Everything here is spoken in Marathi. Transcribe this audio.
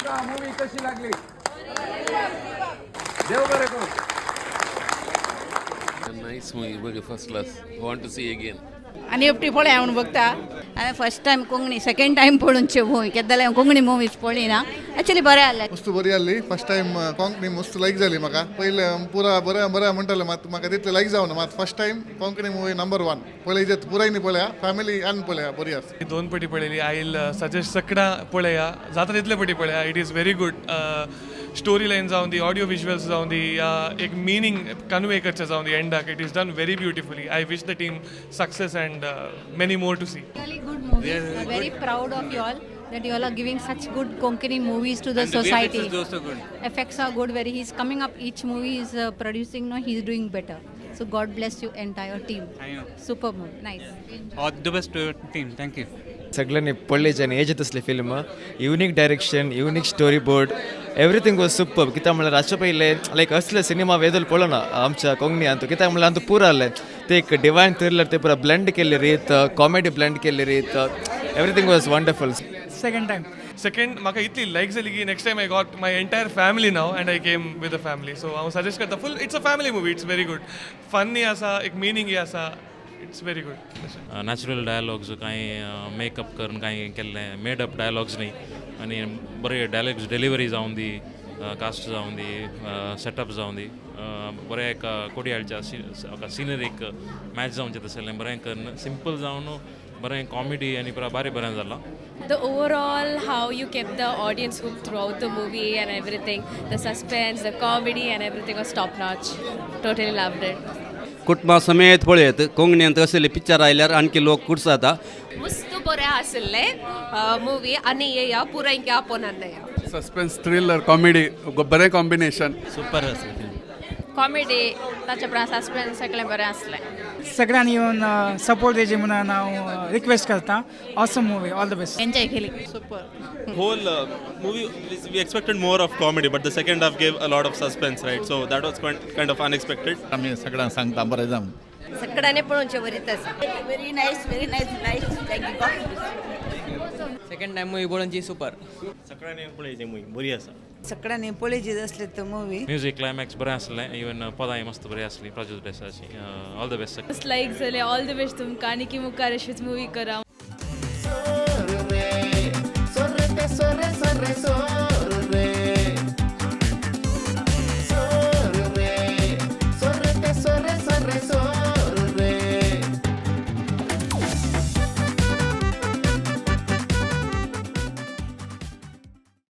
सांगा मूवी कशी लागली. देव बरे करू. Nice movie, very first class. Want to see again. आनी एपटी पळय हांव बघता. हांवें first time Konkani second time पळोवनचे मूवी केद्दाले हांव कोंकणी मुवीज पळयना. एक्चुअली बरें आहलें. मस्त बरी आहली. फर्स्ट टायम कोंकणी मस्त लायक जाली म्हाका. पयले पुरा बरें बरें म्हणटाले मात म्हाका तितलें लायक जावना. मात first time Konkani movie number 1 पळय पुराय न्ही पळया फॅमिली आनी पळया बरी आसा. दोन पटी पळयली. आय विल सजेस्ट सगळ्यां पळया जाता तितले पटी पळया. It is very good. Story लायन जावन दी ऑडियो विज्युअल्स जावन दी एक मिनींग कन्वे करचें जावन दी ending it is done very beautifully. I wish the team success and many more to see. Really good movie. We are very proud of you all that you all are giving such good Konkani movies to the society. The VFX is also good. Effects are good. Very. He's coming up. Each movie is producing. No, he's doing better. So God bless you entire team. I know. Super movie. Nice. All the best to your team. Thank you. सगळ्यांनी पळयलें आनी हेज तसलें film. Unique direction, unique story board, everything was super. कित्याक म्हणल्यार रातचे पयले लायक असले सिनेमा वेदोल पळोवना आमच्या कोंकणींत. कित्याक म्हणल्यार आमकां पुरो आहलें ते एक डिवायन थ्रिलर ते पुरा ब्लेंड केल्ली रीत, कॉमेडी ब्लेंड केल्ली रीत. Everything was wonderful. सेकंड म्हाका इतली लायक जाली की next time I got my entire family नाव and I came with the family. So हांव सजेस्ट करता फूल. It's a family movie. It's very good. Funny आसा, एक मिनींग आसा. It's very good. Natural dialogues कांय मेकअप करून कांय केल्लें मेड अप डायलॉग्स न्ही. आनी बरे डायलॉग्स डिलिव्हरी जावन दी, कास्ट जावन दी, सेटअप जावन दी. बरें एक कोडयाळच्या सिनरीक मॅच जावचें तसलें बरें करून सिंपल जावन बरें कॉमेडी आनी पुरा बरें जालां. The overall how you kept the audience hooked throughout the movie and everything, the suspense, the comedy and everything was top notch. Totally loved it. कुटुंबा समेत पळयत कोंकणींत असले पिक्चर आयल्यार आणखी लोक खुश जाता. मस्त बरें आसलें मूवी आनी येया पुराय आपोवन येया. सस्पेन्स थ्रिलर कॉमेडी बरें कॉम्बिनेशन. सुपर आसलें. कॉमेडी ताचे उपरांत सस्पेन्स सगळें बरें आसलें. सगळ्यांनी येवन सपोर्ट दिवचे म्हणून हांव रिक्वेस्ट करता. Awesome movie. All the best. Enjoy केली. Super. Whole movie we expected more of comedy, but the second half gave a lot of suspense, right? So that was kind of unexpected. आमी सगळ्यांक सांगता बरें जावन. सगळ्यांनी पळोवनचे बरीच आसा. Very nice second time movie पळोवनची सुपर. सगळ्यांनी पळयची मूवी बरी आसा. सगळ्यांनी पळयची असले तो मूवी. म्युझिक क्लायमॅक्स बरें आसलें. इवन पदांय मस्त बरी आसली प्राजूस देसाची. All the best. मस्त लायक जालें. ऑल द बेस्ट तुमकां आनी की मुखार अशीच मूवी करा. sorre, sorre, sorre.